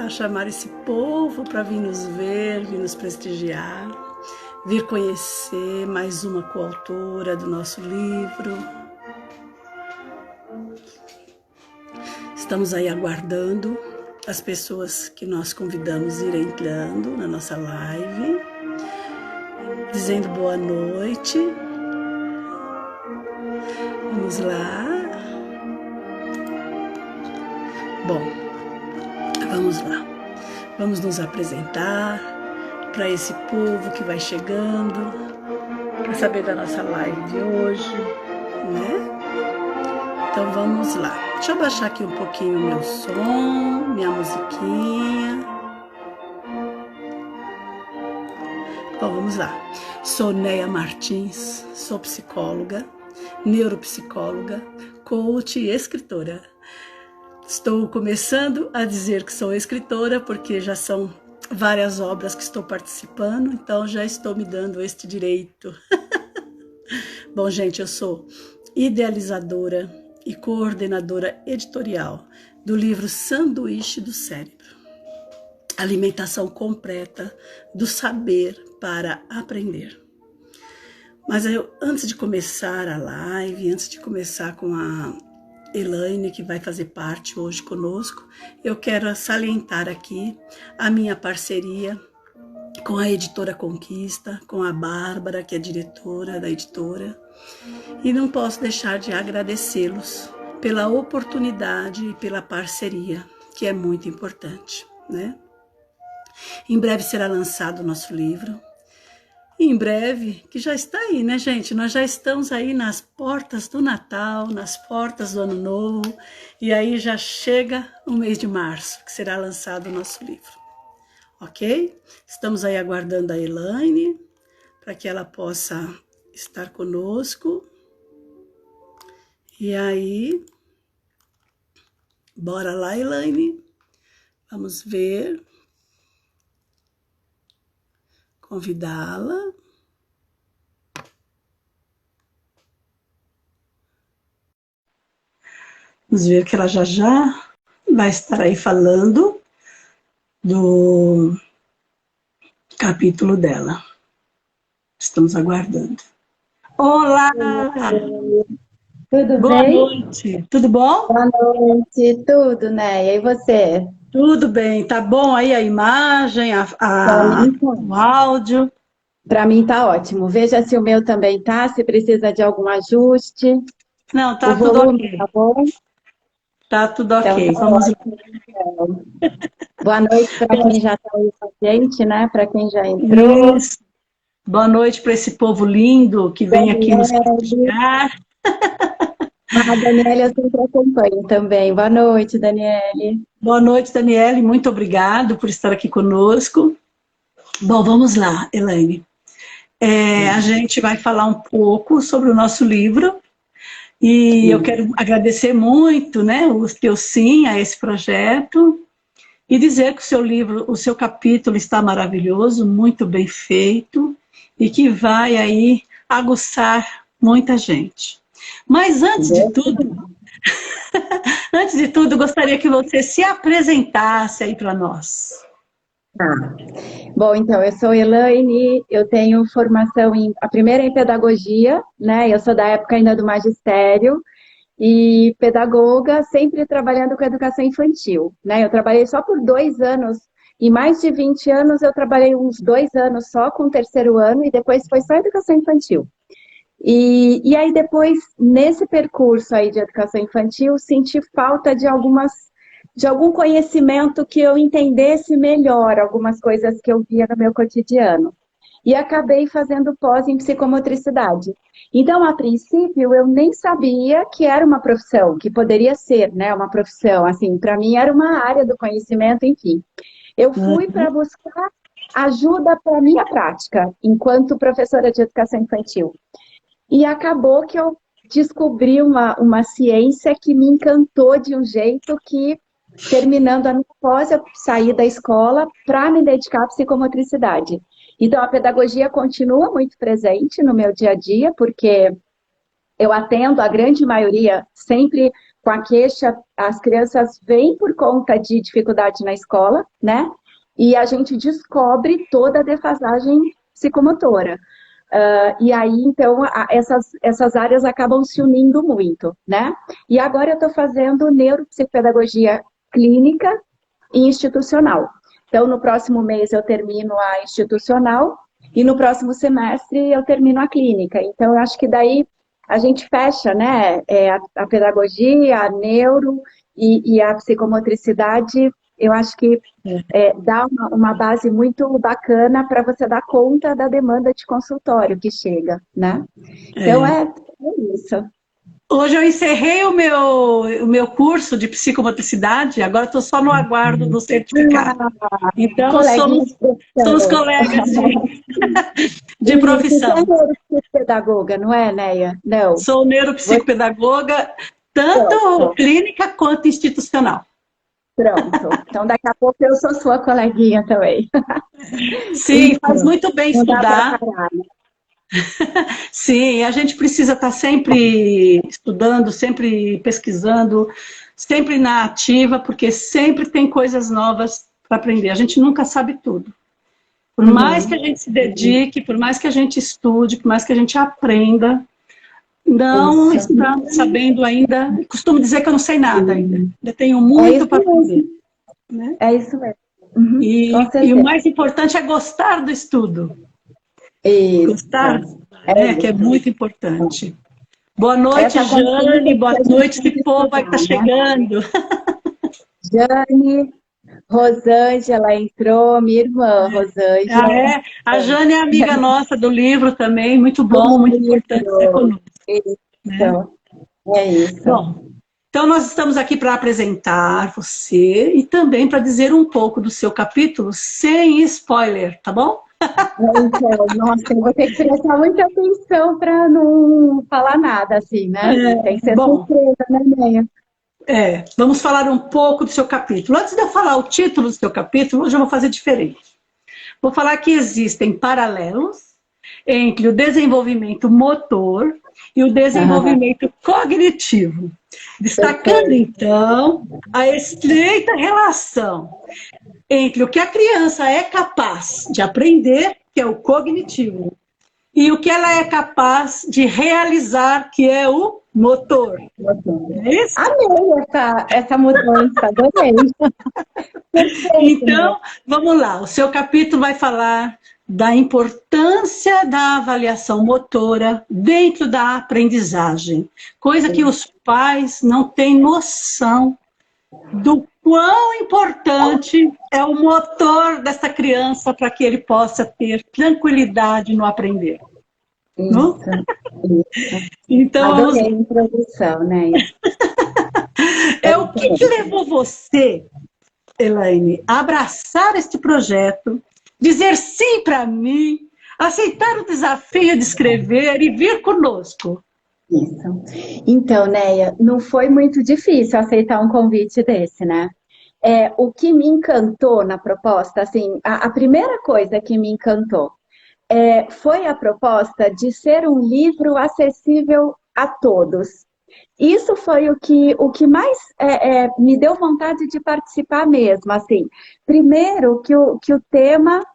chamar esse povo para vir nos ver, vir nos prestigiar, vir conhecer mais uma coautora do nosso livro. Estamos aí aguardando as pessoas que nós convidamos ir entrando na nossa live, dizendo boa noite. Vamos lá. Bom, vamos lá. Vamos nos apresentar para esse povo que vai chegando, para saber da nossa live de hoje, né? Então vamos lá. Deixa eu baixar aqui um pouquinho o meu som, minha musiquinha. Bom, vamos lá. Sou Neia Martins, sou psicóloga, neuropsicóloga, coach e escritora. Estou começando a dizer que sou escritora porque já são várias obras que estou participando, então já estou me dando este direito. Bom, gente, eu sou idealizadora e coordenadora editorial do livro Sanduíche do Cérebro. Alimentação completa do saber para aprender. Mas antes de começar a live, antes de começar com a Elaine, que vai fazer parte hoje conosco, eu quero salientar aqui a minha parceria com a Editora Conquista, com a Bárbara, que é diretora da editora, e não posso deixar de agradecê-los pela oportunidade e pela parceria, que é muito importante, né? Em breve será lançado o nosso livro. Em breve, que já está aí, né, gente? Nós já estamos aí nas portas do Natal, nas portas do Ano Novo, e aí já chega o mês de março, que será lançado o nosso livro. Ok? Estamos aí aguardando a Elaine, para que ela possa estar conosco. E aí, bora lá, Elaine. Vamos ver. Convidá-la. Vamos ver que ela já vai estar aí falando do capítulo dela. Estamos aguardando. Olá! Tudo Boa bem? noite. Tudo bom? Boa noite, tudo, né? E você? Tudo bem. Tá bom aí a imagem, o áudio? Para mim tá ótimo. Veja se o meu também tá, se precisa de algum ajuste. Não, O tá tudo volume ok. tá bom? Tá tudo Então ok. tá Vamos lá. ótimo. Então. Boa noite para quem já está aí com a gente, né? Para quem já entrou. Isso. Boa noite para esse povo lindo que vem aqui nos Daniele. prestigiar. A Daniela eu sempre acompanho também. Boa noite, Daniele. Boa noite, Daniele. Muito obrigado por estar aqui conosco. Bom, vamos lá, Elaine. A gente vai falar um pouco sobre o nosso livro e eu quero agradecer muito, né, o teu sim a esse projeto e dizer que o seu livro, o seu capítulo está maravilhoso, muito bem feito e que vai aí aguçar muita gente. Mas antes de tudo, gostaria que você se apresentasse aí para nós. Bom, então, eu sou Elaine, eu tenho formação a primeira em pedagogia, né? Eu sou da época ainda do magistério e pedagoga, sempre trabalhando com educação infantil, né? Eu trabalhei só por 2 anos, em mais de 20 anos eu trabalhei uns 2 anos só com o terceiro ano e depois foi só educação infantil. E aí depois, nesse percurso aí de educação infantil, senti falta de algum conhecimento que eu entendesse melhor algumas coisas que eu via no meu cotidiano. E acabei fazendo pós em psicomotricidade. Então, a princípio, eu nem sabia que era uma profissão, que poderia ser, né, uma profissão. Assim, para mim era uma área do conhecimento, enfim. Eu fui para buscar ajuda para a minha prática, enquanto professora de educação infantil. E acabou que eu descobri uma ciência que me encantou de um jeito que, terminando a minha pós, eu saí da escola para me dedicar à psicomotricidade. Então, a pedagogia continua muito presente no meu dia a dia, porque eu atendo a grande maioria sempre com a queixa, as crianças vêm por conta de dificuldade na escola, né? E a gente descobre toda a defasagem psicomotora. E aí, então, essas áreas acabam se unindo muito, né? E agora eu estou fazendo neuropsicopedagogia clínica e institucional. Então, no próximo mês eu termino a institucional e no próximo semestre eu termino a clínica. Então, eu acho que daí a gente fecha, né, a pedagogia, a neuro e a psicomotricidade, eu acho que dá uma base muito bacana para você dar conta da demanda de consultório que chega, né? Então, É. é isso. Hoje eu encerrei o meu curso de psicomotricidade, agora estou só no aguardo do certificado. Então, Coleguinha de somos profissão. colegas de Isso, você é profissão. neuropsicopedagoga, não é, Neia? Não. Sou Você, neuropsicopedagoga, tanto pronto, clínica quanto institucional. pronto. Então, daqui a pouco eu sou sua coleguinha também. Sim, faz Então, muito bem não dá para estudar. parar, né? Sim, a gente precisa estar sempre estudando, sempre pesquisando, sempre na ativa, porque sempre tem coisas novas para aprender. A gente nunca sabe tudo. Por mais que a Uhum. gente se dedique, por mais que a gente estude, por mais que a gente aprenda, não Isso. está sabendo ainda. Costumo dizer que eu não sei nada ainda. Ainda tenho É muito isso para aprender, mesmo. né? É isso mesmo. Uhum. Com E o certeza. mais importante é gostar do estudo. Gostar, Isso. É né? Que é isso. muito importante. Boa noite, Essa Jane. consciência Boa que a gente noite, tem que que povo aí que está estudar, né? chegando. Jane, Rosângela entrou, minha irmã, Ah, Rosângela. é? A Jane é amiga nossa do livro também, muito bom, muito importante estar Isso. conosco, né? Isso. É isso. Bom, então nós estamos aqui para apresentar você e também para dizer um pouco do seu capítulo sem spoiler, tá bom? Então, nossa, eu vou ter que prestar muita atenção para não falar nada assim, né? Tem que ser Bom, surpresa, né, Neia? vamos falar um pouco do seu capítulo. Antes de eu falar o título do seu capítulo, hoje eu vou fazer diferente. Vou falar que existem paralelos entre o desenvolvimento motor e o desenvolvimento cognitivo, destacando Perfeito. então a estreita relação entre o que a criança é capaz de aprender, que é o cognitivo, e o que ela é capaz de realizar, que é o motor. Não é isso? Amei essa mudança, adorei. Perfeito, né? Então, vamos lá. O seu capítulo vai falar da importância da avaliação motora dentro da aprendizagem, coisa que os pais não têm noção do quão importante é o motor dessa criança para que ele possa ter tranquilidade no aprender. Não? Isso, isso. Então, vamos Adorei lá. a introdução, né? É O isso que mesmo. levou você, Elaine, a abraçar este projeto, dizer sim para mim, aceitar o desafio de escrever e vir conosco? Isso. Então, Neia, não foi muito difícil aceitar um convite desse, né? O que me encantou na proposta, assim, a primeira coisa que me encantou foi a proposta de ser um livro acessível a todos. Isso foi o que mais me deu vontade de participar mesmo, assim. Primeiro, que o tema...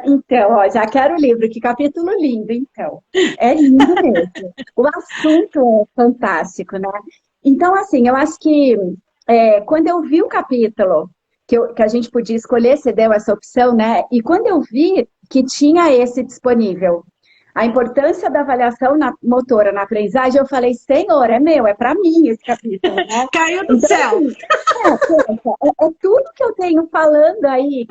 então, ó, já quero o livro, que capítulo lindo, então. É lindo mesmo. O assunto é fantástico, né? Então, assim, eu acho que quando eu vi o capítulo, que a gente podia escolher, você deu essa opção, né? E quando eu vi que tinha esse disponível, a importância da avaliação motora na aprendizagem, eu falei, Senhor, é meu, é para mim esse capítulo, né? Caiu do Então, céu. assim, poxa, é tudo que eu tenho falando aí,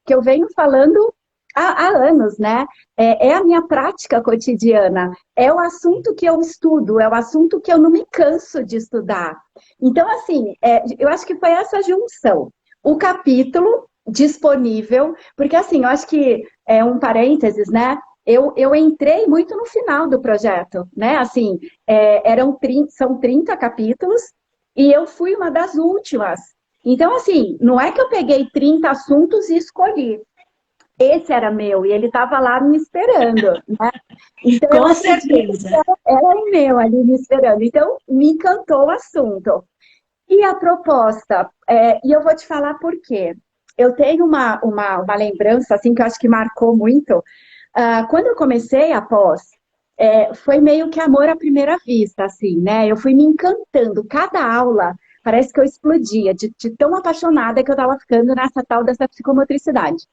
que eu venho falando há anos, né? É a minha prática cotidiana, é o assunto que eu estudo, é o assunto que eu não me canso de estudar. Então, assim, eu acho que foi essa junção. O capítulo disponível, porque assim, eu acho que um parênteses, né? Eu entrei muito no final do projeto, né? Assim, são 30 capítulos e eu fui uma das últimas. Então, assim, não é que eu peguei 30 assuntos e escolhi. esse era meu, e ele estava lá me esperando, né? Então, eu Com acredito que certeza. era o meu ali me esperando. Então, me encantou o assunto. E a proposta, e eu vou te falar por quê. Eu tenho uma lembrança, assim, que eu acho que marcou muito. Quando eu comecei a pós, foi meio que amor à primeira vista, assim, né? Eu fui me encantando. Cada aula, parece que eu explodia, de tão apaixonada que eu estava ficando nessa tal dessa psicomotricidade.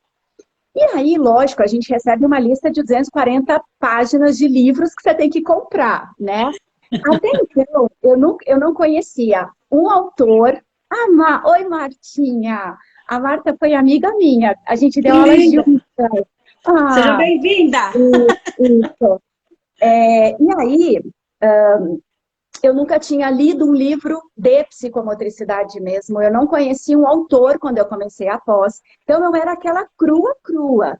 E aí, lógico, a gente recebe uma lista de 240 páginas de livros que você tem que comprar, né? Até então, eu não conhecia um autor. Oi, Martinha! A Marta foi amiga minha. A gente Que deu aulas linda! juntas. Seja Ah, bem-vinda! isso. E aí, eu nunca tinha lido um livro de psicomotricidade mesmo. Eu não conhecia um autor quando eu comecei a pós. Então, eu era aquela crua, crua.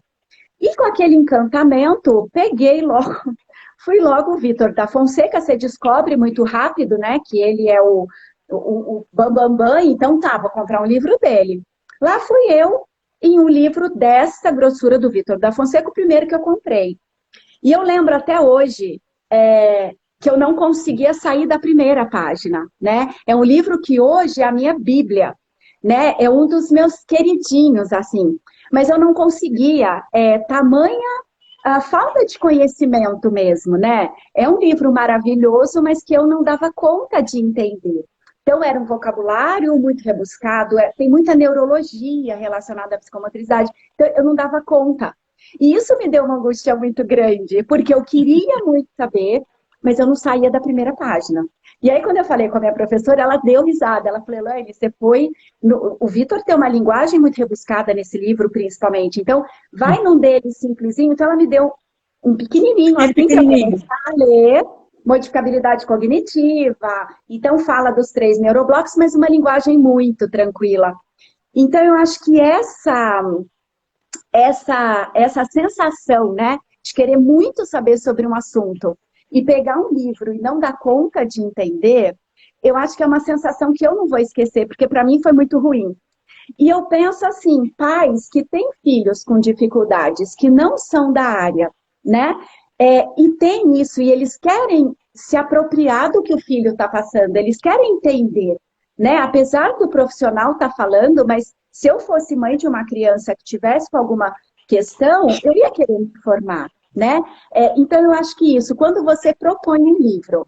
E com aquele encantamento, peguei logo, fui logo o Vitor da Fonseca, você descobre muito rápido, né, que ele é o Bambambam, Bam, Bam, então tá, vou comprar um livro dele. Lá fui eu, em um livro dessa grossura do Vitor da Fonseca, o primeiro que eu comprei. E eu lembro até hoje que eu não conseguia sair da primeira página, né? É um livro que hoje é a minha Bíblia, né? É um dos meus queridinhos, assim. Mas eu não conseguia, tamanha a falta de conhecimento mesmo, né? É um livro maravilhoso, mas que eu não dava conta de entender. Então, era um vocabulário muito rebuscado, tem muita neurologia relacionada à psicomotricidade, então eu não dava conta. E isso me deu uma angústia muito grande, porque eu queria muito saber, mas eu não saía da primeira página. E aí, quando eu falei com a minha professora, ela deu risada. Ela falou, Elaine, você foi... O Vitor tem uma linguagem muito rebuscada nesse livro, principalmente. Então, vai num deles simplesinho. Então, ela me deu um pequenininho, Aquele assim, para eu pequenininho. começar a ler. Modificabilidade cognitiva. Então, fala dos 3 neuroblocos, mas uma linguagem muito tranquila. Então, eu acho que essa sensação, né, de querer muito saber sobre um assunto e pegar um livro e não dar conta de entender, eu acho que é uma sensação que eu não vou esquecer, porque para mim foi muito ruim. E eu penso assim, pais que têm filhos com dificuldades, que não são da área, né? E tem isso, e eles querem se apropriar do que o filho está passando, eles querem entender, né? Apesar do profissional estar falando, mas se eu fosse mãe de uma criança que tivesse com alguma questão, eu ia querer me informar, né? Então eu acho que isso, quando você propõe um livro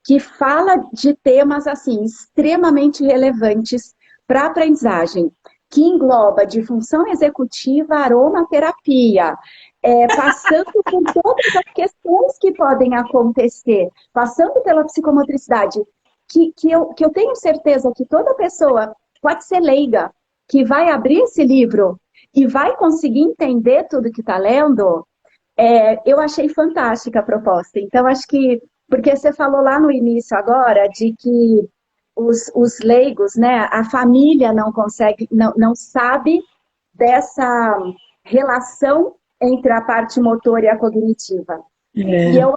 que fala de temas assim extremamente relevantes para a aprendizagem, que engloba de função executiva, aromaterapia, passando por todas as questões que podem acontecer, passando pela psicomotricidade, que eu tenho certeza que toda pessoa pode ser leiga, que vai abrir esse livro e vai conseguir entender tudo que está lendo, eu achei fantástica a proposta. Então, acho que, porque você falou lá no início agora de que os leigos, né, a família não consegue, não sabe dessa relação entre a parte motora e a cognitiva. E É,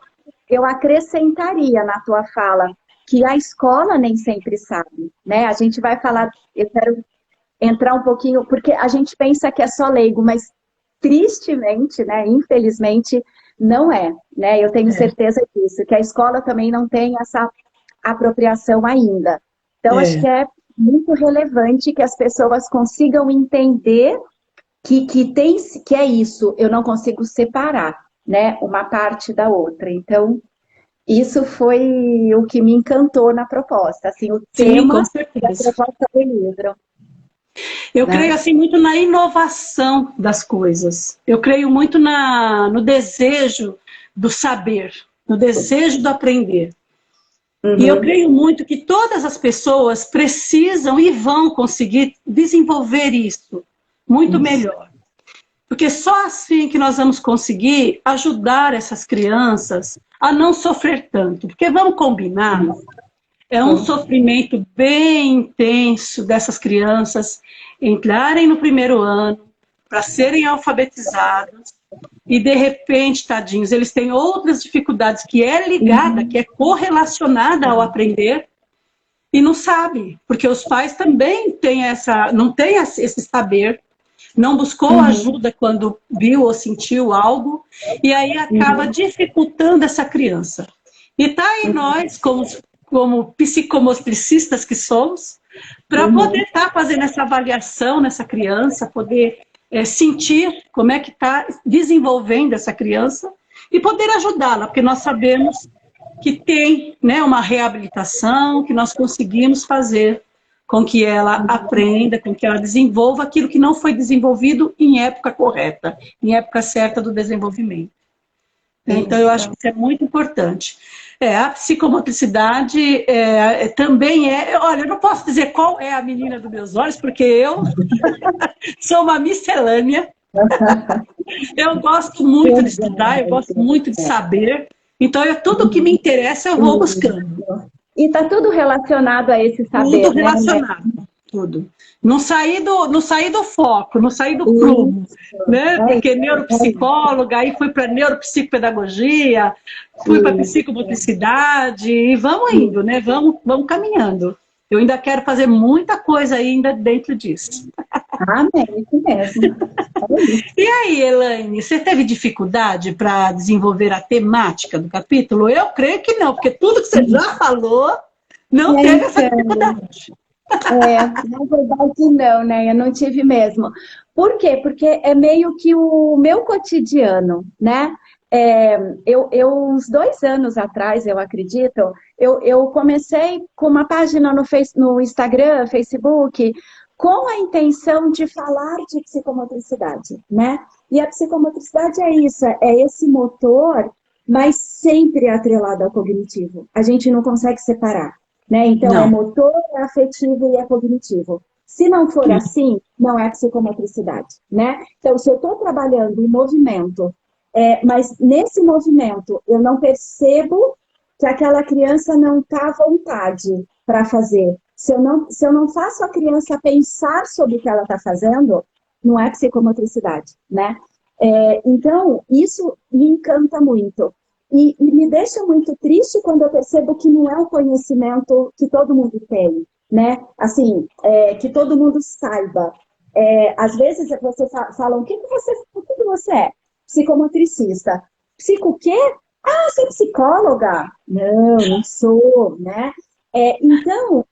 eu acrescentaria na tua fala que a escola nem sempre sabe, né? A gente vai falar, eu quero entrar um pouquinho, porque a gente pensa que é só leigo, mas tristemente, né, infelizmente, não é, né? Eu tenho é, certeza disso, que a escola também não tem essa apropriação ainda. Então, acho que é. é muito relevante que as pessoas consigam entender que é isso, eu não consigo separar, né, uma parte da outra. Então, isso foi o que me encantou na proposta, assim, o Sim, com tema e a certeza. proposta do livro, Eu creio né? assim muito na inovação das coisas. Eu creio muito no desejo do saber, no desejo do aprender. E eu Uhum, creio muito que todas as pessoas precisam e vão conseguir desenvolver isso muito isso. melhor. Porque só assim que nós vamos conseguir ajudar essas crianças a não sofrer tanto. Porque vamos combinar, é um Sim. sofrimento bem intenso dessas crianças entrarem no primeiro ano para serem alfabetizados e de repente, tadinhos, eles têm outras dificuldades que é ligada, que é Uhum. correlacionada ao aprender e não sabe, porque os pais também têm não têm esse saber, não buscou ajuda quando viu ou sentiu algo, e aí acaba dificultando essa criança. E tá aí nós, como psicomotricistas que somos, para poder estar fazendo essa avaliação nessa criança, poder sentir como é que está desenvolvendo essa criança e poder ajudá-la, porque nós sabemos que tem, né, uma reabilitação, que nós conseguimos fazer com que ela aprenda, com que ela desenvolva aquilo que não foi desenvolvido em época correta, em época certa do desenvolvimento. Então, eu acho que isso é muito importante. A psicomotricidade também Olha, eu não posso dizer qual é a menina dos meus olhos, porque eu sou uma miscelânea. Eu gosto muito de estudar, eu gosto muito de saber. Então, tudo que me interessa, eu vou buscando. E está tudo relacionado a esse saber, tudo relacionado, né? Tudo. Não sair do foco, não sair do prumo, né? Porque neuropsicóloga, aí fui para neuropsicopedagogia, fui para psicomotricidade, e vamos indo, né? Vamos caminhando. Eu ainda quero fazer muita coisa ainda dentro disso. Amém, isso mesmo. E aí, Elaine, você teve dificuldade para desenvolver a temática do capítulo? Eu creio que não, porque tudo que você já falou não teve essa dificuldade. Na verdade não, né? Eu não tive mesmo. Por quê? Porque é meio que o meu cotidiano, né? Uns 2 anos atrás, eu acredito, eu comecei com uma página no Instagram, Facebook, com a intenção de falar de psicomotricidade, né? E a psicomotricidade é isso, é esse motor, mas sempre atrelado ao cognitivo. A gente não consegue separar, né? Então, é motor, é afetivo e é cognitivo. Se não for assim, não é psicomotricidade, né? Então, se eu estou trabalhando em movimento, mas nesse movimento eu não percebo que aquela criança não está à vontade para fazer. Se eu não faço a criança pensar sobre o que ela está fazendo, não é psicomotricidade, né? Então, isso me encanta muito. E me deixa muito triste quando eu percebo que não é um conhecimento que todo mundo tem, né? Assim, que todo mundo saiba. Às vezes você fala, o que você é? Psicomotricista. Psico o quê? Ah, você é psicóloga? Não sou, né? Então,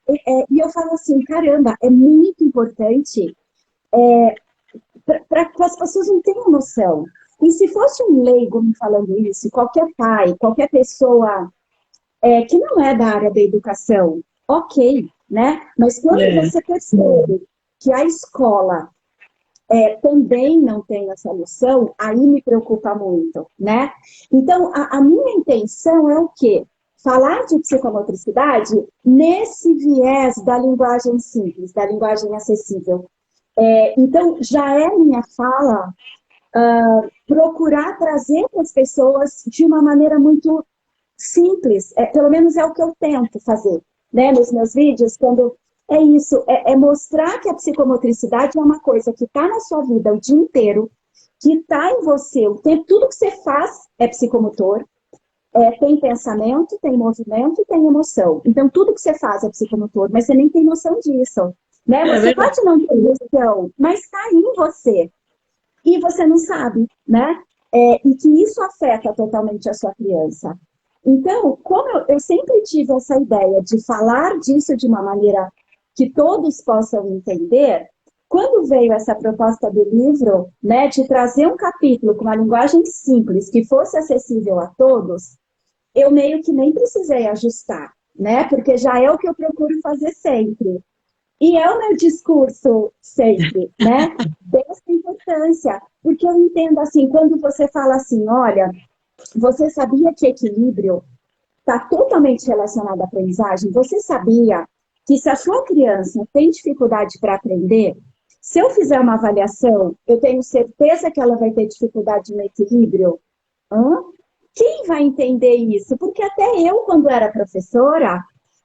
e eu falo assim, caramba, é muito importante para que as pessoas não tenham noção. E se fosse um leigo me falando isso, qualquer pai, qualquer pessoa que não é da área da educação, ok, né? Mas quando você percebe que a escola também não tem essa noção, aí me preocupa muito, né? Então, a minha intenção é o quê? Falar de psicomotricidade nesse viés da linguagem simples, da linguagem acessível. Então, já é minha fala procurar trazer para as pessoas de uma maneira muito simples, pelo menos é o que eu tento fazer, né, nos meus vídeos, quando é isso, mostrar que a psicomotricidade é uma coisa que está na sua vida o dia inteiro, que está em você o tempo, tudo que você faz é psicomotor, tem pensamento, tem movimento e tem emoção. Então, tudo que você faz é psicomotor, mas você nem tem noção disso, né? Você pode não ter noção, mas está em você. E você não sabe, né? E que isso afeta totalmente a sua criança. Então, como eu sempre tive essa ideia de falar disso de uma maneira que todos possam entender, quando veio essa proposta do livro, né, de trazer um capítulo com uma linguagem simples, que fosse acessível a todos, eu meio que nem precisei ajustar, né? Porque já é o que eu procuro fazer sempre. E é o meu discurso sempre, né? Dessa importância. Porque eu entendo assim, quando você fala assim, olha, você sabia que equilíbrio está totalmente relacionado à aprendizagem? Você sabia que se a sua criança tem dificuldade para aprender, se eu fizer uma avaliação, eu tenho certeza que ela vai ter dificuldade no equilíbrio? Quem vai entender isso? Porque até eu, quando era professora,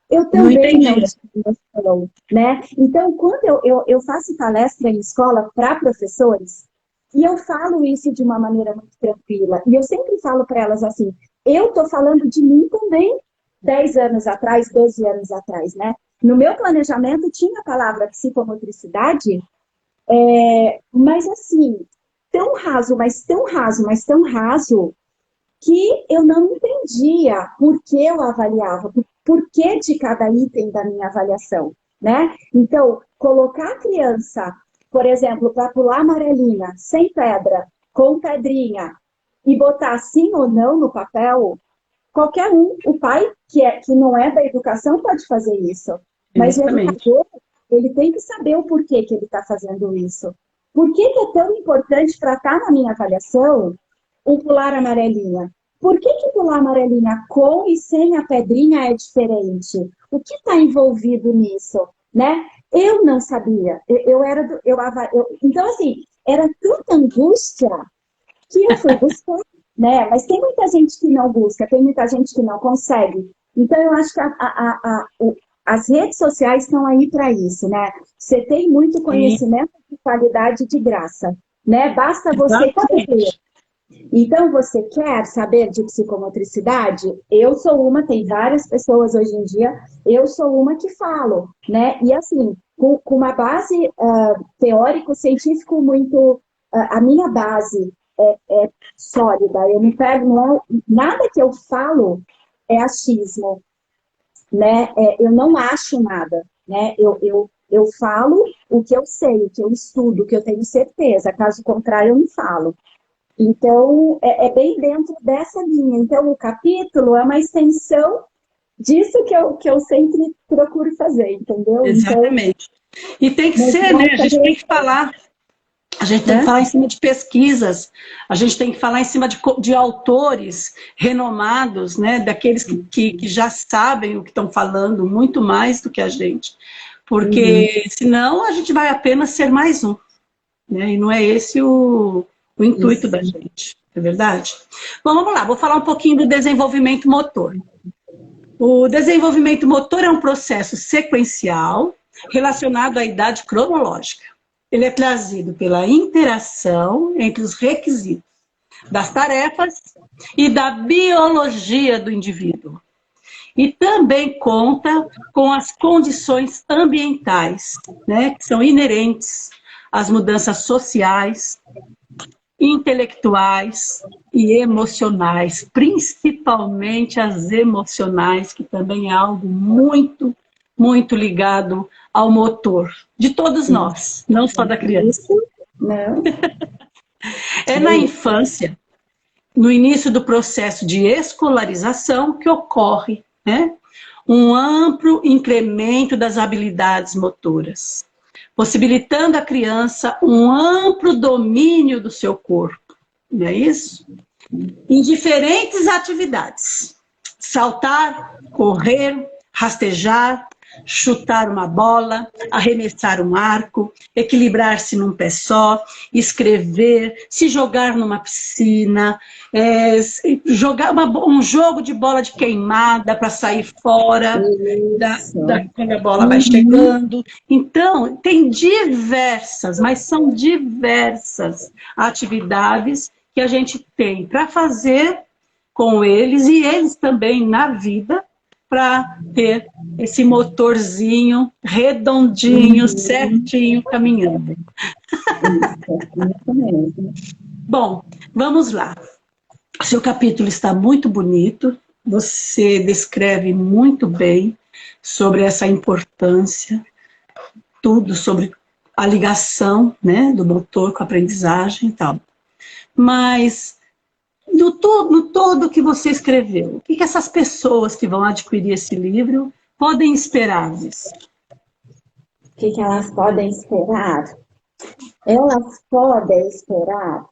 eu também não tinha noção, né? Então, quando eu faço palestra em escola para professores, e eu falo isso de uma maneira muito tranquila, e eu sempre falo para elas assim, eu estou falando de mim também, 10 anos atrás, 12 anos atrás, né? No meu planejamento tinha a palavra psicomotricidade Mas assim, tão raso, mas tão raso, mas tão raso, que eu não entendia por que eu avaliava, por que de cada item da minha avaliação, né? Então, colocar a criança, por exemplo, para pular amarelinha, sem pedra, com pedrinha, e botar sim ou não no papel, qualquer um, o pai que não é da educação pode fazer isso, mas o Exatamente. educador, ele tem que saber o porquê que ele está fazendo isso. Por que é tão importante para estar na minha avaliação o pular amarelinha? Por que pular amarelinha com e sem a pedrinha é diferente? O que está envolvido nisso, né? Eu não sabia. Então, assim, era tanta angústia que eu fui buscar, né? Mas tem muita gente que não busca, tem muita gente que não consegue. Então, eu acho que as redes sociais estão aí para isso, né? Você tem muito Sim, conhecimento de qualidade de graça, né? Basta você querer. exatamente. Então, você quer saber de psicomotricidade? Eu sou uma, tem várias pessoas hoje em dia, eu sou uma que falo, né? E assim, com uma base teórico-científico muito. A minha base é sólida, eu não pego, não é, nada que eu falo é achismo, né? Eu não acho nada, né? Eu falo o que eu sei, o que eu estudo, o que eu tenho certeza, caso contrário, eu não falo. Então, é bem dentro dessa linha. Então, o capítulo é uma extensão disso que eu sempre procuro fazer, entendeu? Então, Exatamente. E tem que mas ser, né? A mostra, gente tem que falar. A gente tem que né? falar em cima de pesquisas, a gente tem que falar em cima de autores renomados, né? Daqueles que já sabem o que estão falando, muito mais do que a gente. Uhum. Porque senão a gente vai apenas ser mais um, né? E não é esse o intuito Isso. da gente, é verdade? Bom, vamos lá, vou falar um pouquinho do desenvolvimento motor. O desenvolvimento motor é um processo sequencial relacionado à idade cronológica. Ele é trazido pela interação entre os requisitos das tarefas e da biologia do indivíduo. E também conta com as condições ambientais, né, que são inerentes às mudanças sociais, intelectuais e emocionais, principalmente as emocionais, que também é algo muito, muito ligado ao motor de todos nós, não só da criança. Isso, não, É é na isso. infância, no início do processo de escolarização, que ocorre, né, um amplo incremento das habilidades motoras, possibilitando à criança um amplo domínio do seu corpo, não é isso? Em diferentes atividades. Saltar, correr, rastejar, chutar uma bola, arremessar um arco, equilibrar-se num pé só, escrever, se jogar numa piscina, jogar um jogo de bola de queimada para sair fora Isso. quando a bola vai Uhum. chegando. Então, tem diversas, mas são diversas atividades que a gente tem para fazer com eles e eles também na vida para ter esse motorzinho redondinho, Uhum. certinho, caminhando. Isso mesmo. Bom, vamos lá. O seu capítulo está muito bonito, você descreve muito bem sobre essa importância, tudo sobre a ligação, né, do motor com a aprendizagem e tal. Mas no todo que você escreveu, o que essas pessoas que vão adquirir esse livro podem esperar disso? O que elas podem esperar? Elas podem esperar.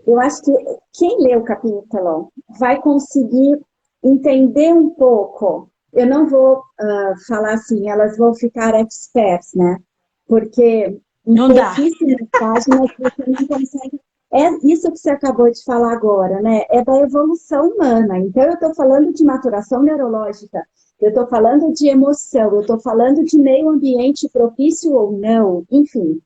Eu acho que quem lê o capítulo vai conseguir entender um pouco. Eu não vou falar assim, elas vão ficar experts, né? Porque em Não dá. pouquíssimas páginas você não consegue. É isso que você acabou de falar agora, né? É da evolução humana. Então, eu estou falando de maturação neurológica, eu estou falando de emoção, eu estou falando de meio ambiente propício ou não, enfim.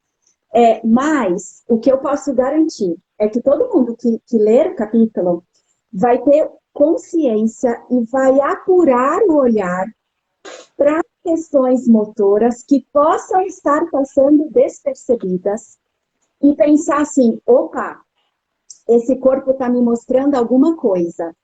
Mas o que eu posso garantir é que todo mundo que ler o capítulo vai ter consciência e vai apurar o olhar para questões motoras que possam estar passando despercebidas e pensar assim, opa, esse corpo está me mostrando alguma coisa,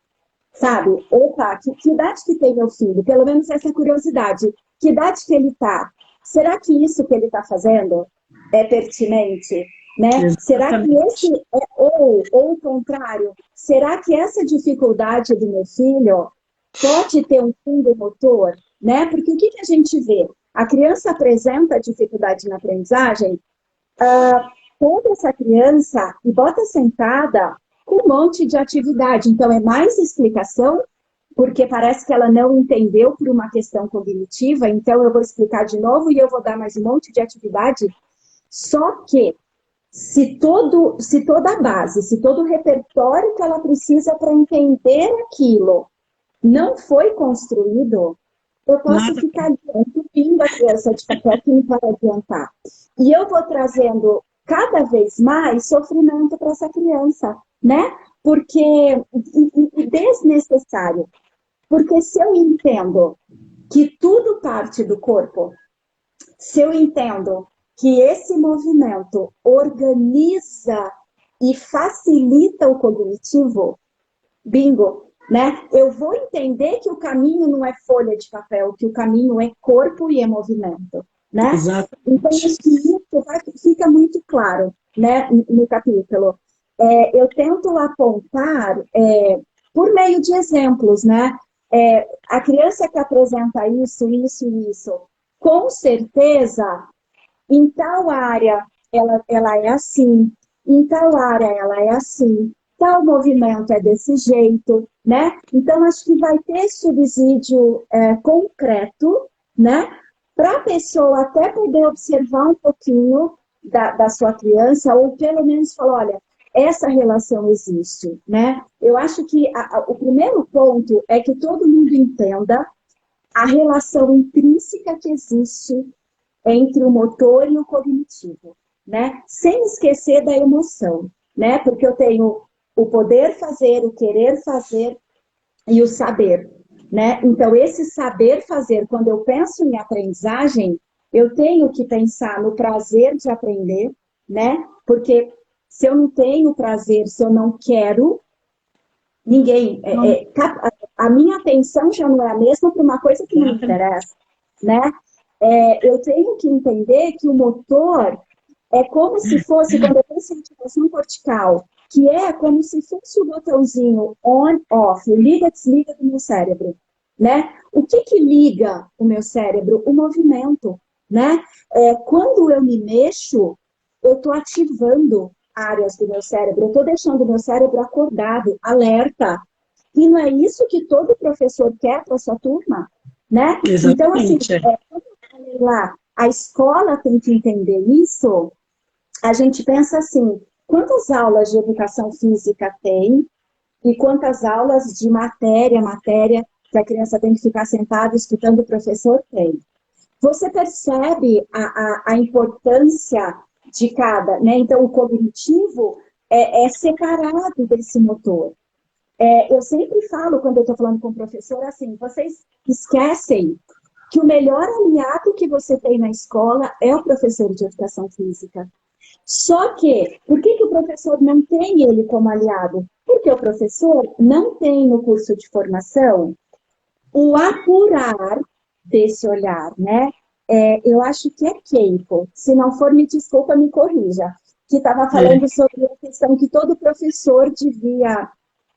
sabe? Opa, que idade que tem meu filho? Pelo menos essa curiosidade. Que idade que ele está? Será que isso que ele está fazendo é pertinente? Né? Será que esse ou o contrário? Será que essa dificuldade do meu filho pode ter um fundo motor? Né? Porque o que a gente vê? A criança apresenta dificuldade na aprendizagem, toda essa criança e bota sentada com um monte de atividade. Então, é mais explicação, porque parece que ela não entendeu por uma questão cognitiva, então eu vou explicar de novo e eu vou dar mais um monte de atividade. Só que, se toda a base, se todo o repertório que ela precisa para entender aquilo não foi construído, eu posso ficar entupindo a criança de papel que não vai adiantar. E eu vou trazendo cada vez mais sofrimento para essa criança, né? Porque, e desnecessário. Porque se eu entendo que tudo parte do corpo, se eu entendo que esse movimento organiza e facilita o cognitivo, bingo, né? Eu vou entender que o caminho não é folha de papel, que o caminho é corpo e é movimento, né? Exatamente. Então, acho que isso fica muito claro, né, no capítulo. Eu tento apontar, por meio de exemplos, né? A criança que apresenta isso, com certeza, em tal área ela é assim, em tal área ela é assim, tal movimento é desse jeito, né? Então, acho que vai ter subsídio concreto, né? Para a pessoa até poder observar um pouquinho da sua criança, ou pelo menos falar, olha, essa relação existe, né? Eu acho que o primeiro ponto é que todo mundo entenda a relação intrínseca que existe entre o motor e o cognitivo, né? Sem esquecer da emoção, né? Porque eu tenho o poder fazer, o querer fazer e o saber, né? Então, esse saber fazer, quando eu penso em aprendizagem, eu tenho que pensar no prazer de aprender, né? Porque se eu não tenho prazer, se eu não quero, ninguém... a minha atenção já não é a mesma para uma coisa que não me interessa, né? Eu tenho que entender que o motor é como se fosse, quando eu penso em ativação cortical, que é como se fosse o botãozinho on-off, liga-desliga do meu cérebro, né? O que liga o meu cérebro? O movimento, né? Quando eu me mexo, eu estou ativando áreas do meu cérebro, eu estou deixando o meu cérebro acordado, alerta. E não é isso que todo professor quer para a sua turma, né? Então, assim, quando eu falei lá, a escola tem que entender isso, a gente pensa assim, quantas aulas de educação física tem e quantas aulas de matéria que a criança tem que ficar sentada escutando o professor tem. Você percebe a importância de cada, né? Então, o cognitivo é separado desse motor. Eu sempre falo, quando eu estou falando com o professor, assim, vocês esquecem que o melhor aliado que você tem na escola é o professor de educação física. Só que, por que o professor não tem ele como aliado? Porque o professor não tem no curso de formação o apurar desse olhar, né? Eu acho que é Keiko, se não for, me desculpa, me corrija, que estava falando sobre a questão que todo professor devia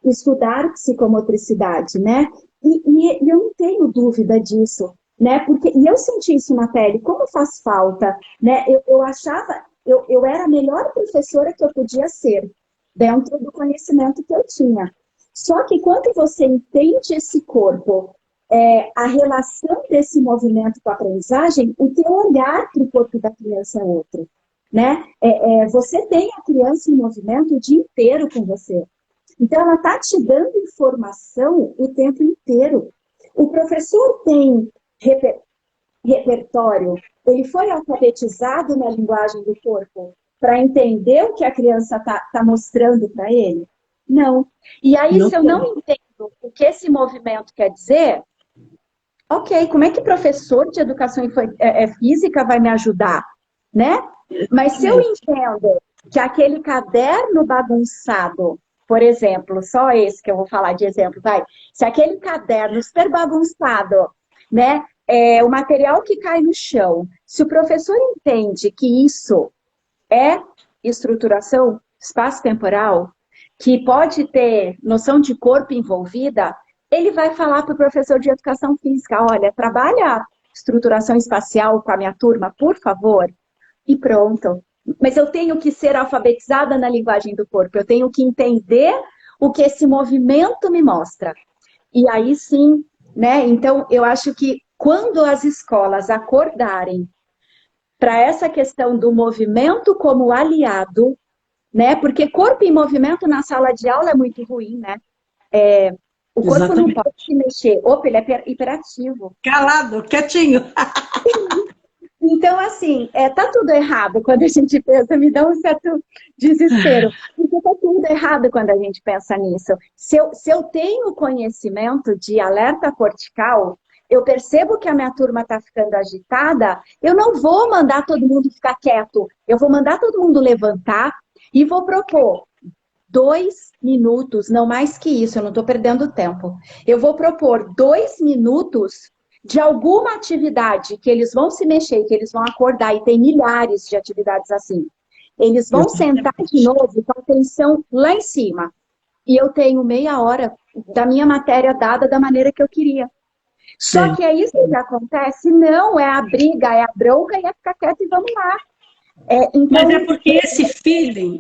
estudar psicomotricidade, né? E eu não tenho dúvida disso, né? E eu senti isso na pele, como faz falta, né? Eu achava, eu era a melhor professora que eu podia ser, dentro do conhecimento que eu tinha. Só que quando você entende esse corpo, a relação desse movimento com a aprendizagem, o teu olhar para o corpo da criança é outro, né? Você tem a criança em movimento o dia inteiro com você. Então, ela está te dando informação o tempo inteiro. O professor tem repertório, ele foi alfabetizado na linguagem do corpo para entender o que a criança está mostrando para ele? Não. E aí, se eu não entendo o que esse movimento quer dizer, Ok, como é que professor de educação física vai me ajudar, né? Mas se eu entendo que aquele caderno bagunçado, por exemplo, só esse que eu vou falar de exemplo, vai. Se aquele caderno super bagunçado, né? O material que cai no chão, se o professor entende que isso é estruturação espaço-temporal, que pode ter noção de corpo envolvida, ele vai falar para o professor de educação física, olha, trabalha estruturação espacial com a minha turma, por favor, e pronto. Mas eu tenho que ser alfabetizada na linguagem do corpo, eu tenho que entender o que esse movimento me mostra. E aí sim, né? Então, eu acho que quando as escolas acordarem para essa questão do movimento como aliado, né? Porque corpo em movimento na sala de aula é muito ruim, né? O corpo Exatamente. não pode se mexer. Opa, ele é hiperativo. Calado, quietinho. Então, assim, tá tudo errado quando a gente pensa, me dá um certo desespero. Porque tá tudo errado quando a gente pensa nisso. Se eu tenho conhecimento de alerta cortical, eu percebo que a minha turma está ficando agitada, eu não vou mandar todo mundo ficar quieto. Eu vou mandar todo mundo levantar e vou propor 2 minutos, não mais que isso, eu não estou perdendo tempo. Eu vou propor 2 minutos de alguma atividade que eles vão se mexer, que eles vão acordar, e tem milhares de atividades assim. Eles vão sentar de novo com a atenção lá em cima. E eu tenho meia hora da minha matéria dada da maneira que eu queria. Só que é isso que acontece? Não, é a briga, é a bronca e é ficar quieto e vamos lá. Então... Mas é porque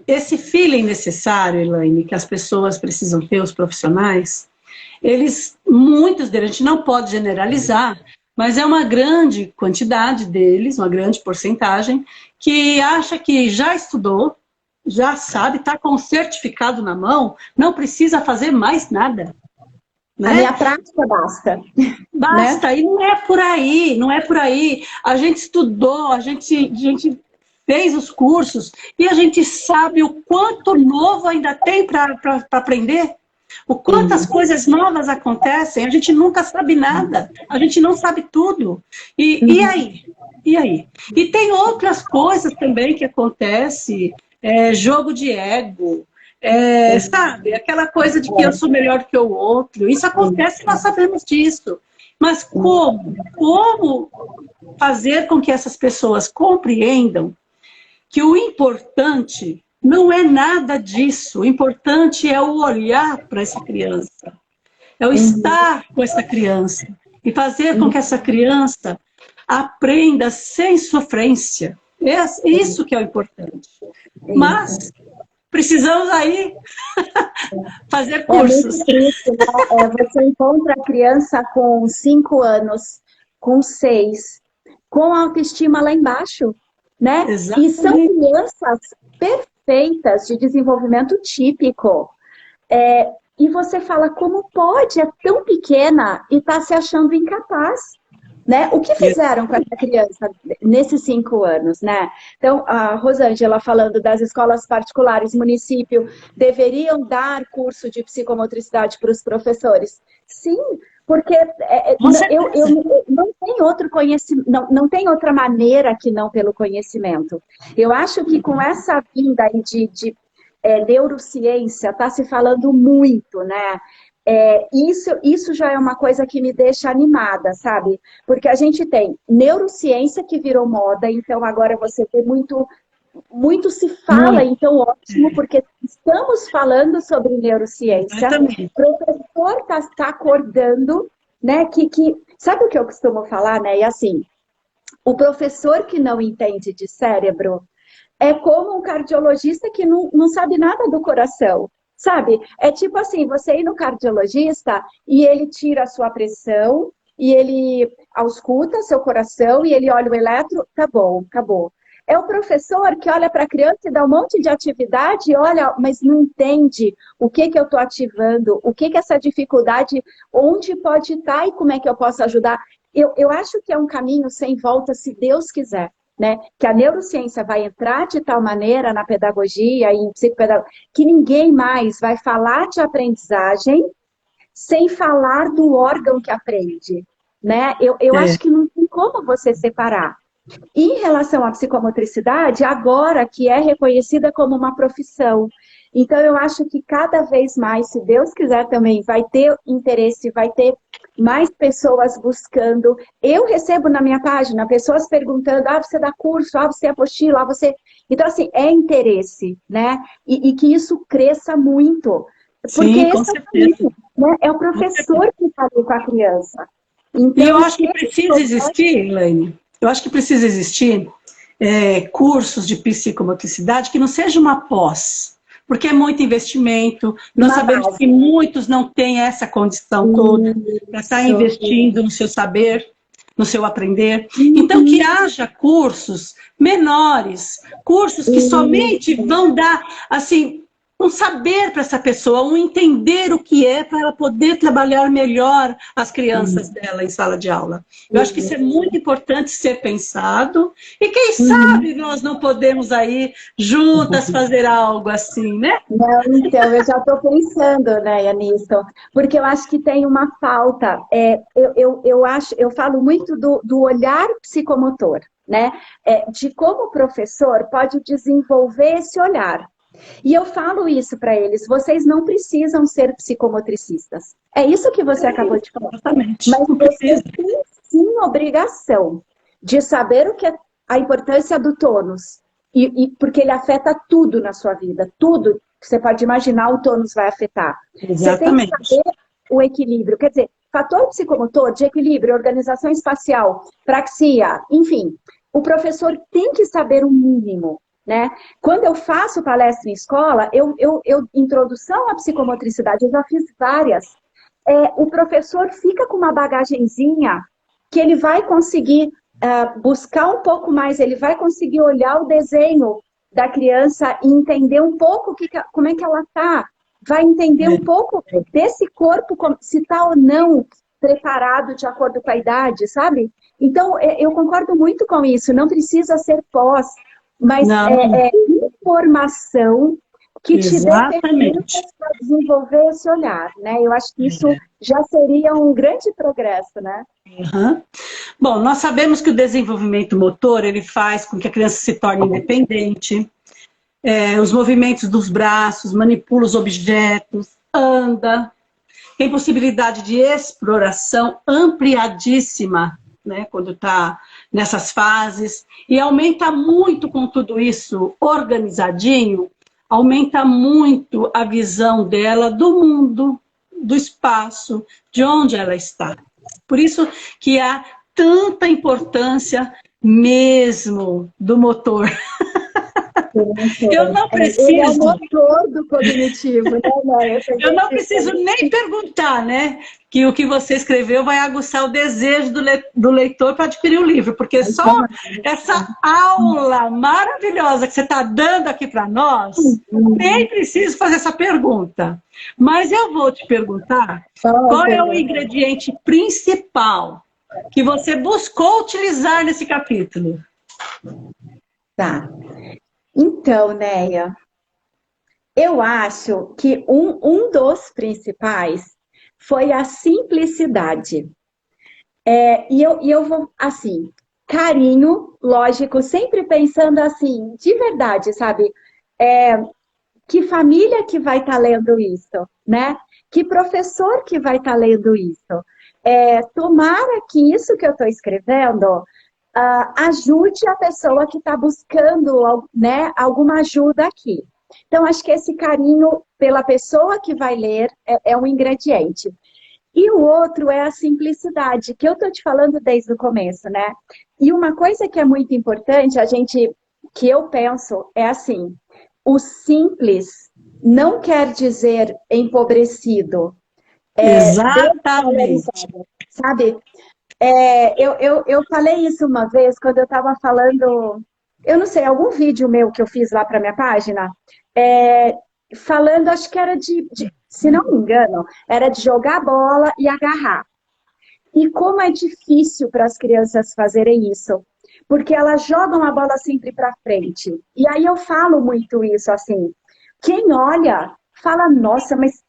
esse feeling necessário, Elaine, que as pessoas precisam ter, os profissionais, muitos deles, a gente não pode generalizar, mas é uma grande quantidade deles, uma grande porcentagem, que acha que já estudou, já sabe, está com o certificado na mão, não precisa fazer mais nada. Né? A minha prática basta. Basta, né? E não é por aí, não é por aí. A gente estudou, a gente fez os cursos e a gente sabe o quanto novo ainda tem para aprender. O quantas coisas novas acontecem, a gente nunca sabe nada, a gente não sabe tudo. E aí? E aí? E tem outras coisas também que acontecem, jogo de ego, sabe? Aquela coisa de que eu sou melhor que o outro. Isso acontece, nós sabemos disso. Mas como? Como fazer com que essas pessoas compreendam que o importante não é nada disso. O importante é o olhar para essa criança. É o estar com essa criança. E fazer com que essa criança aprenda sem sofrência. É isso que é o importante. Mas precisamos aí fazer cursos. Muito triste, né? Você encontra a criança com 5 anos, com 6, com a autoestima lá embaixo, né? Exatamente. E são crianças perfeitas de desenvolvimento típico. E você fala, como pode? É tão pequena e está se achando incapaz. Né? O que fizeram com essa criança nesses 5 anos, né? Então, a Rosângela falando das escolas particulares, município, deveriam dar curso de psicomotricidade para os professores. Sim, porque eu não tem outro conhecimento, não tem outra maneira que não pelo conhecimento. Eu acho que com essa vinda aí de neurociência, está se falando muito, né? Isso já é uma coisa que me deixa animada, sabe? Porque a gente tem neurociência que virou moda, então agora você vê muito se fala, então ótimo, porque estamos falando sobre neurociência. O professor está acordando, né? Sabe o que eu costumo falar, né? E assim, o professor que não entende de cérebro é como um cardiologista que não sabe nada do coração. Sabe? É tipo assim, você ir no cardiologista e ele tira a sua pressão e ele ausculta seu coração e ele olha o eletro, tá bom, acabou. É o professor que olha para a criança e dá um monte de atividade e olha, mas não entende o que eu estou ativando, o que essa dificuldade, onde pode estar e como é que eu posso ajudar. Eu acho que é um caminho sem volta, se Deus quiser. Né? Que a neurociência vai entrar de tal maneira na pedagogia e em psicopedagogia que ninguém mais vai falar de aprendizagem sem falar do órgão que aprende. né? Eu acho que não tem como você separar. Em relação à psicomotricidade, agora que é reconhecida como uma profissão, então eu acho que cada vez mais, se Deus quiser também, vai ter interesse, vai ter mais pessoas buscando. Eu recebo na minha página pessoas perguntando, você dá curso, você é apostila, você... Então, assim, é interesse, né? E que isso cresça muito. Porque Sim, com esse é o certeza. caminho, né? É o professor que está ali com a criança. E eu Então, acho que precisa existir, Elaine, eu acho que precisa existir cursos de psicomotricidade que não seja uma pós, porque é muito investimento, nós uma sabemos base. que muitos não têm essa condição toda para estar investindo no seu saber, no seu aprender. Então, que haja cursos menores, cursos que somente vão dar, assim, um saber para essa pessoa, um entender o que é para ela poder trabalhar melhor as crianças dela em sala de aula. Eu acho que isso é muito importante ser pensado e quem sabe nós não podemos aí juntas fazer algo assim, né? Não, então, eu já estou pensando, né, nisso, porque eu acho que tem uma falta. Eu falo muito do olhar psicomotor, né? De como o professor pode desenvolver esse olhar. E eu falo isso para eles, vocês não precisam ser psicomotricistas. É isso que você acabou de falar. Exatamente. Mas Não você precisa. tem sim obrigação de saber o que é a importância do tônus. Porque ele afeta tudo na sua vida, tudo que você pode imaginar o tônus vai afetar. Você tem que Exatamente. saber o equilíbrio, quer dizer, fator psicomotor de equilíbrio, organização espacial, praxia, enfim, o professor tem que saber o mínimo, né? Quando eu faço palestra em escola, introdução à psicomotricidade, eu já fiz várias. O professor fica com uma bagagenzinha que ele vai conseguir buscar um pouco mais, ele vai conseguir olhar o desenho da criança e entender um pouco como é que ela está, vai entender um pouco desse corpo, se está ou não preparado de acordo com a idade, sabe? Então, eu concordo muito com isso, não precisa ser pós, mas Não, informação que te dê exatamente. ferramentas para desenvolver esse olhar, né? Eu acho que isso já seria um grande progresso, né? Uhum. Bom, nós sabemos que o desenvolvimento motor ele faz com que a criança se torne independente, os movimentos dos braços, manipula os objetos, anda, tem possibilidade de exploração ampliadíssima, né, quando está nessas fases, e aumenta muito com tudo isso organizadinho, aumenta muito a visão dela do mundo, do espaço, de onde ela está. Por isso que há tanta importância mesmo do motor. Eu não Ele é o preciso, motor do cognitivo, né, Maia? eu não preciso nem perguntar, né? Que o que você escreveu vai aguçar o desejo do leitor para adquirir o livro, porque só essa aula maravilhosa que você está dando aqui para nós, nem preciso fazer essa pergunta. Mas eu vou te perguntar qual é o ingrediente principal que você buscou utilizar nesse capítulo. Tá. Então, Neia, eu acho que um dos principais foi a simplicidade. E eu vou, assim, carinho, lógico, sempre pensando assim, de verdade, sabe? Que família que vai estar lendo isso, né? Que professor que vai estar lendo isso? Tomara que isso que eu estou escrevendo ajude a pessoa que está buscando, né, alguma ajuda aqui. Então, acho que esse carinho pela pessoa que vai ler é um ingrediente. E o outro é a simplicidade, que eu estou te falando desde o começo, né? E uma coisa que é muito importante, que eu penso, é assim, o simples não quer dizer empobrecido. Exatamente. Sabe? Eu falei isso uma vez quando eu estava falando, eu não sei, algum vídeo meu que eu fiz lá para minha página, falando, acho que era se não me engano, era de jogar bola e agarrar. E como é difícil para as crianças fazerem isso, porque elas jogam a bola sempre para frente. E aí eu falo muito isso, assim, quem olha, fala, nossa, mas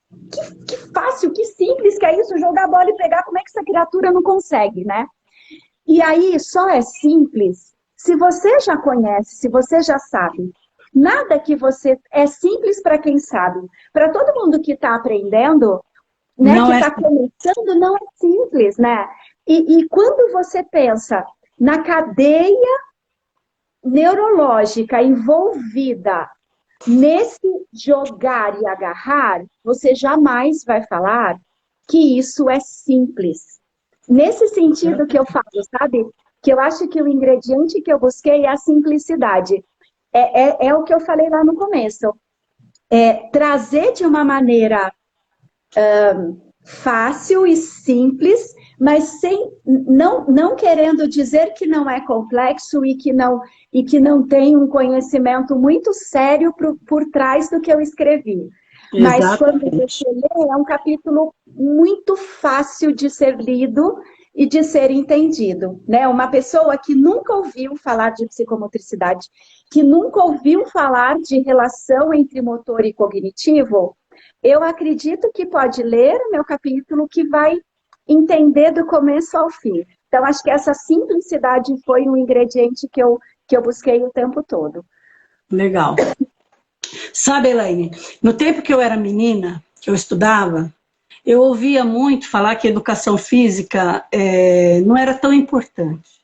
que fácil, que simples que é isso, jogar a bola e pegar, como é que essa criatura não consegue, né? E aí só é simples se você já conhece, se você já sabe. Nada que você... É simples para quem sabe. Para todo mundo que está aprendendo, né, Não que é está começando, não é simples, né? E quando você pensa na cadeia neurológica envolvida nesse jogar e agarrar, você jamais vai falar que isso é simples. Nesse sentido que eu falo, sabe? Que eu acho que o ingrediente que eu busquei é a simplicidade. É o que eu falei lá no começo. É trazer de uma maneira fácil e simples, mas não querendo dizer que não é complexo e que não tem um conhecimento muito sério por trás do que eu escrevi. Mas quando exatamente. você lê, é um capítulo muito fácil de ser lido e de ser entendido, né? Uma pessoa que nunca ouviu falar de psicomotricidade, que nunca ouviu falar de relação entre motor e cognitivo, eu acredito que pode ler o meu capítulo que vai entender do começo ao fim. Então, acho que essa simplicidade foi um ingrediente que eu busquei o tempo todo. Legal. Sabe, Elaine, no tempo que eu era menina, que eu estudava, eu ouvia muito falar que educação física não era tão importante.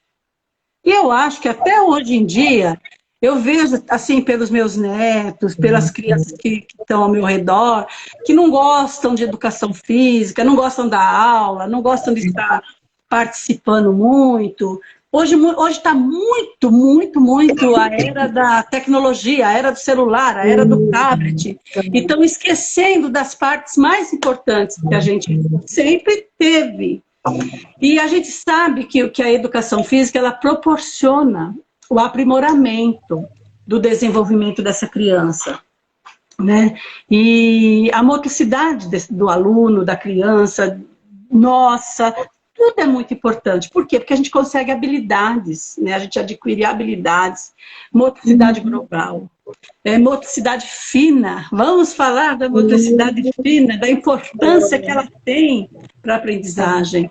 E eu acho que até hoje em dia, eu vejo, assim, pelos meus netos, pelas crianças que estão ao meu redor, que não gostam de educação física, não gostam da aula, não gostam de estar participando muito. Hoje está muito, muito, muito a era da tecnologia, a era do celular, a era do tablet. E estão esquecendo das partes mais importantes que a gente sempre teve. E a gente sabe que a educação física ela proporciona o aprimoramento do desenvolvimento dessa criança, né? E a motricidade do aluno, da criança, nossa, tudo é muito importante. Por quê? Porque a gente consegue habilidades, né? A gente adquire habilidades, motricidade global, motricidade fina. Vamos falar da motricidade fina, da importância que ela tem para a aprendizagem.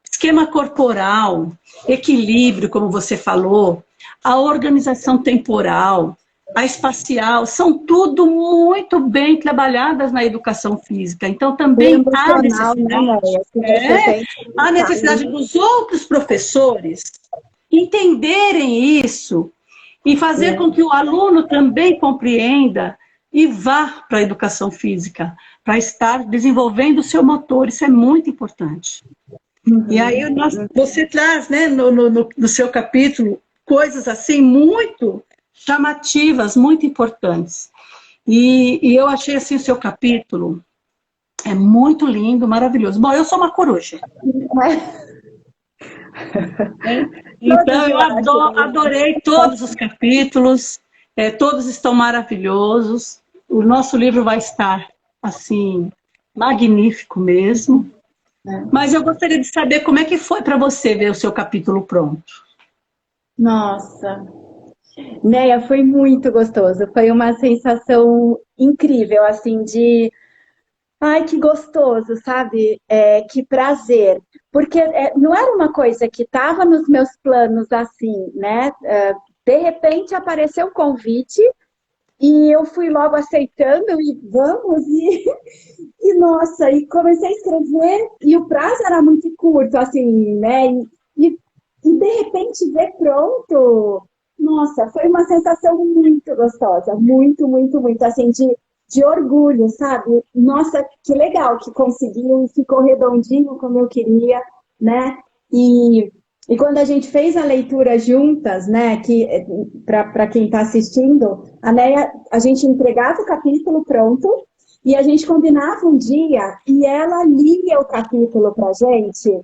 Esquema corporal, equilíbrio, como você falou, a organização temporal, a espacial, são tudo muito bem trabalhadas na educação física. Então, também há necessidade dos outros professores entenderem isso e fazer com que o aluno também compreenda e vá para a educação física, para estar desenvolvendo o seu motor. Isso é muito importante. E aí você traz, né, no seu capítulo coisas assim muito chamativas, muito importantes. E eu achei assim o seu capítulo muito lindo, maravilhoso. Bom, eu sou uma coruja. Então eu adorei todos os capítulos, todos estão maravilhosos. O nosso livro vai estar assim magnífico mesmo. Mas eu gostaria de saber como é que foi para você ver o seu capítulo pronto. Nossa, Neia, foi muito gostoso. Foi uma sensação incrível, assim, de... Ai, que gostoso, sabe? Que prazer. Porque não era uma coisa que estava nos meus planos assim, né? De repente apareceu o convite e eu fui logo aceitando e vamos, e nossa, e comecei a escrever e o prazo era muito curto, assim, né? E de repente ver pronto, nossa, foi uma sensação muito gostosa, muito, muito, muito, assim, de orgulho, sabe? Nossa, que legal que conseguiu e ficou redondinho como eu queria, né? E quando a gente fez a leitura juntas, né, que para quem está assistindo, a Neia, a gente entregava o capítulo pronto e a gente combinava um dia e ela lia o capítulo para a gente,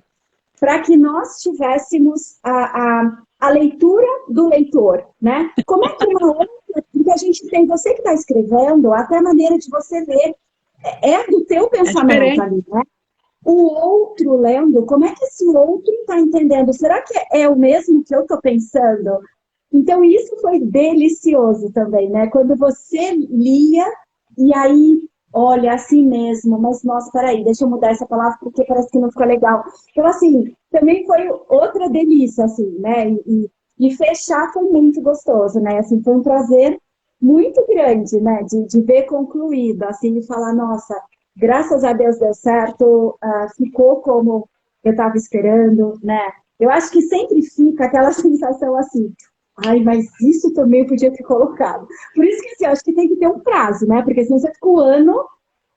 para que nós tivéssemos a leitura do leitor, né? Como é que uma outra, porque a gente tem, você que está escrevendo, até a maneira de você ler é do teu pensamento ali, né? O outro lendo, como é que esse outro está entendendo? Será que é o mesmo que eu estou pensando? Então, isso foi delicioso também, né? Quando você lia e aí olha, assim mesmo, mas nossa, peraí, deixa eu mudar essa palavra porque parece que não ficou legal. Então, assim, também foi outra delícia, assim, né? E fechar foi muito gostoso, né? Assim, foi um prazer muito grande, né? De ver concluído, assim, de falar, nossa, graças a Deus deu certo, ficou como eu estava esperando, né? Eu acho que sempre fica aquela sensação assim, ai, mas isso também eu podia ter colocado. Por isso que assim, eu acho que tem que ter um prazo, né? Porque senão você fica o ano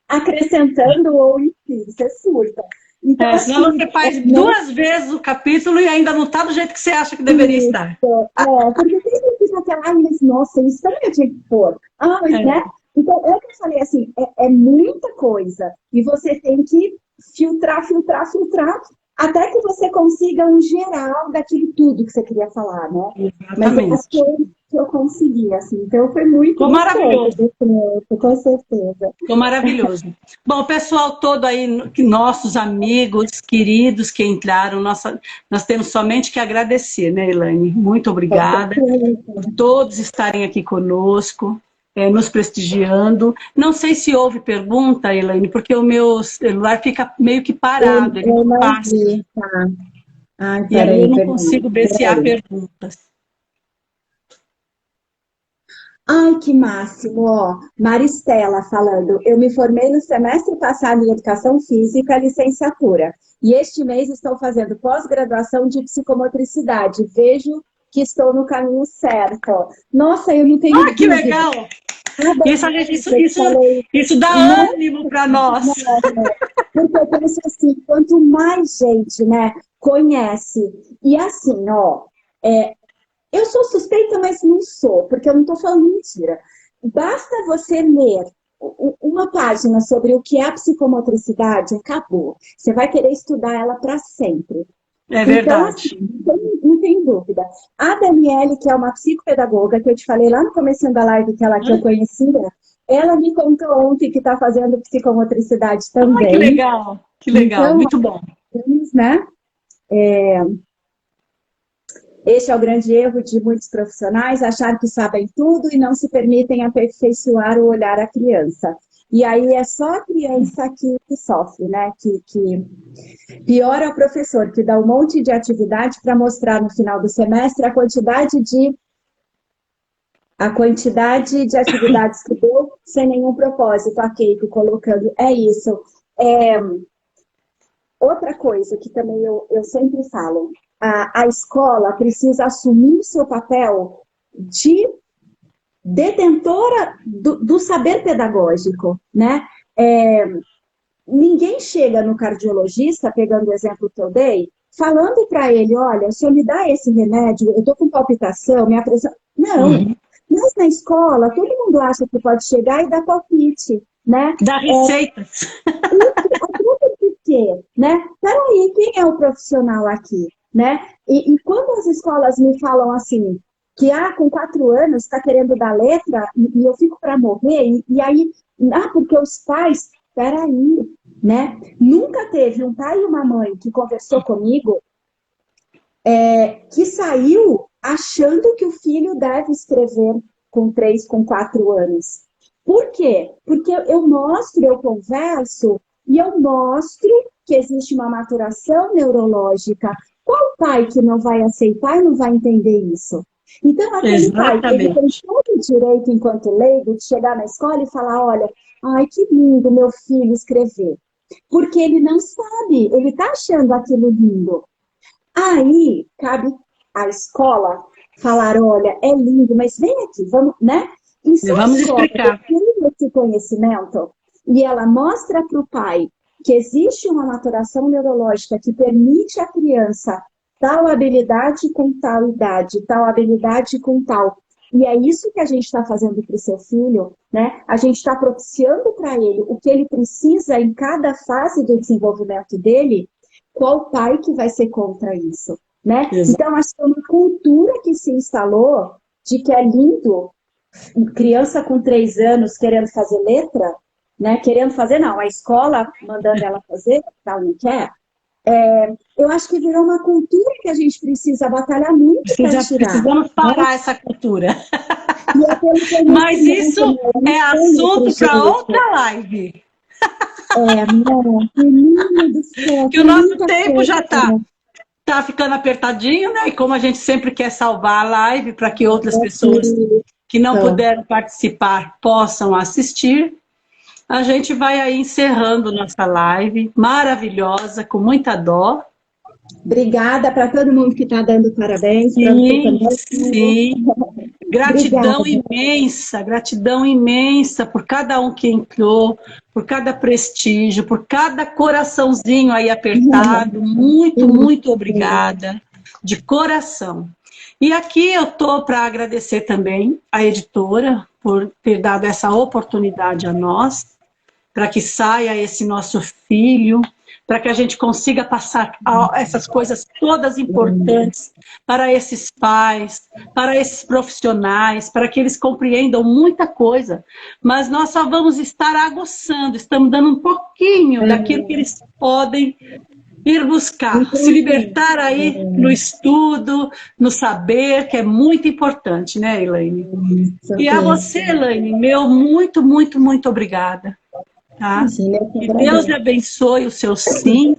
acrescentando ou enfim, você surta. Então, Senão assim, você faz duas vezes o capítulo e ainda não está do jeito que você acha que deveria estar. porque sempre fica aquela, ai, mas nossa, isso também eu tinha que pôr. Ah, mas, né? É, Então, é o que eu falei, assim, é muita coisa. E você tem que filtrar, filtrar, filtrar, até que você consiga um geral daquilo tudo que você queria falar, né? Mas eu acho exatamente. que eu consegui, assim. Então, foi muito Ficou gostoso, maravilhoso. com certeza. Ficou maravilhoso. Bom, o pessoal todo aí, nossos amigos, queridos que entraram, nós temos somente que agradecer, né, Elaine? Muito Com obrigada certeza. por todos estarem aqui conosco, nos prestigiando. Não sei se houve pergunta, Elaine, porque o meu celular fica meio que parado, ele Eu não não passa. vi, tá? Ai, E aí eu peraí, não peraí, consigo ver se há peraí. perguntas. Ai, que máximo, ó. Maristela falando, eu me formei no semestre passado em Educação Física, licenciatura. E este mês estou fazendo pós-graduação de psicomotricidade. Vejo que estou no caminho certo. Nossa, eu não tenho Ah, que dúvida. legal! A Isso, Daniela, isso, que eu te isso, falei, isso dá não, ânimo para nós. não, porque eu penso assim, quanto mais gente, né, conhece, e assim, ó, é, eu sou suspeita, mas não sou, porque eu não estou falando mentira. Basta você ler uma página sobre o que é a psicomotricidade, acabou. Você vai querer estudar ela para sempre. É Então, assim, verdade. não tem dúvida. A Daniele, que é uma psicopedagoga, que eu te falei lá no começo da live que eu conhecia, ela me contou ontem que está fazendo psicomotricidade Ah, que também. legal, que legal, Então, muito bom. né? Este é o grande erro de muitos profissionais, achar que sabem tudo e não se permitem aperfeiçoar o olhar à criança. E aí é só a criança que sofre, né? Que pior é o professor, que dá um monte de atividade para mostrar no final do semestre a quantidade de atividades que deu sem nenhum propósito. A Keiko colocando, é isso. É, outra coisa que também eu sempre falo, a escola precisa assumir o seu papel de detentora do saber pedagógico, né? É, ninguém chega no cardiologista, pegando o exemplo que eu dei, falando para ele, olha, se eu me dá esse remédio, eu estou com palpitação, minha pressão... Não, Uhum. mas na escola, todo mundo acha que pode chegar e dar palpite, né? Dá receitas. Por quê? Né? Peraí, quem é o profissional aqui? Né? E quando as escolas me falam assim, que com 4 anos está querendo dar letra e eu fico para morrer, e aí, porque os pais, peraí, né? Nunca teve um pai e uma mãe que conversou comigo que saiu achando que o filho deve escrever com 3, com 4 anos. Por quê? Porque eu mostro, eu converso e eu mostro que existe uma maturação neurológica. Qual pai que não vai aceitar e não vai entender isso? Então, aquele pai, ele tem Exatamente. todo o direito, enquanto leigo, de chegar na escola e falar, olha, ai, que lindo meu filho escrever. Porque ele não sabe, ele está achando aquilo lindo. Aí cabe à escola falar, olha, é lindo, mas vem aqui, vamos, né? E se a Vamos escola explicar. tem esse conhecimento e ela mostra para o pai que existe uma maturação neurológica que permite à criança tal habilidade com tal idade, tal habilidade com tal. E é isso que a gente está fazendo para o seu filho, né? A gente está propiciando para ele o que ele precisa em cada fase do desenvolvimento dele. Qual pai que vai ser contra isso, né? Então, acho que é uma cultura que se instalou de que é lindo criança com 3 anos querendo fazer letra, né? Querendo fazer, não, a escola mandando ela fazer, ela não quer. Eu acho que virou uma cultura que a gente precisa batalhar muito para tirar. Precisamos Né? parar essa cultura. E aquele Mas isso conhecimento, é assunto para outra live. não, menino do céu, Que o tem nosso muita tempo coisa. já tá ficando apertadinho, né? E como a gente sempre quer salvar a live para que outras pessoas que não puderam participar possam assistir, a gente vai aí encerrando nossa live maravilhosa, com muita dó. Obrigada para todo mundo que está dando parabéns, para você Sim, também. sim. Obrigada. Gratidão imensa por cada um que entrou, por cada prestígio, por cada coraçãozinho aí apertado. Muito, muito obrigada, de coração. E aqui eu estou para agradecer também a editora por ter dado essa oportunidade a nós, para que saia esse nosso filho, para que a gente consiga passar essas coisas todas importantes para esses pais, para esses profissionais, para que eles compreendam muita coisa. Mas nós só vamos estar aguçando, estamos dando um pouquinho daquilo que eles podem ir buscar, se libertar aí no estudo, no saber, que é muito importante, né, Elaine? E a você, Elaine, meu muito, muito, muito obrigada. Tá? Que Deus lhe abençoe o seu sim.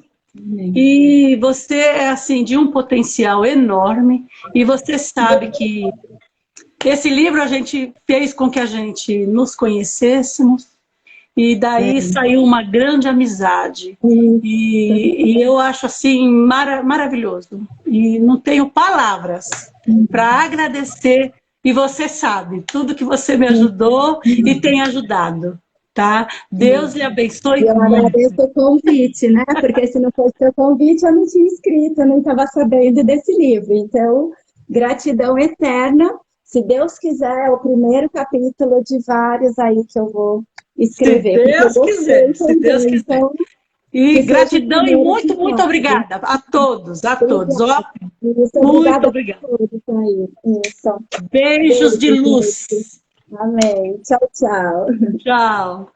E você é assim de um potencial enorme, e você sabe que esse livro a gente fez com que a gente nos conhecêssemos, e daí saiu uma grande amizade. E eu acho assim maravilhoso. E não tenho palavras para agradecer. E você sabe, tudo que você me ajudou e tem ajudado. Tá? Deus lhe abençoe Eu muito. agradeço o convite, né? Porque se não fosse o convite, eu não tinha escrito, eu não estava sabendo desse livro. Então, gratidão eterna. Se Deus quiser, é o primeiro capítulo de vários aí que eu vou escrever. Se Deus quiser, se Deus quiser. Então, e gratidão e muito, muito obrigada a todos, a todos. Ó, muito obrigada. Beijos de luz. Amém. Tchau, tchau. Tchau.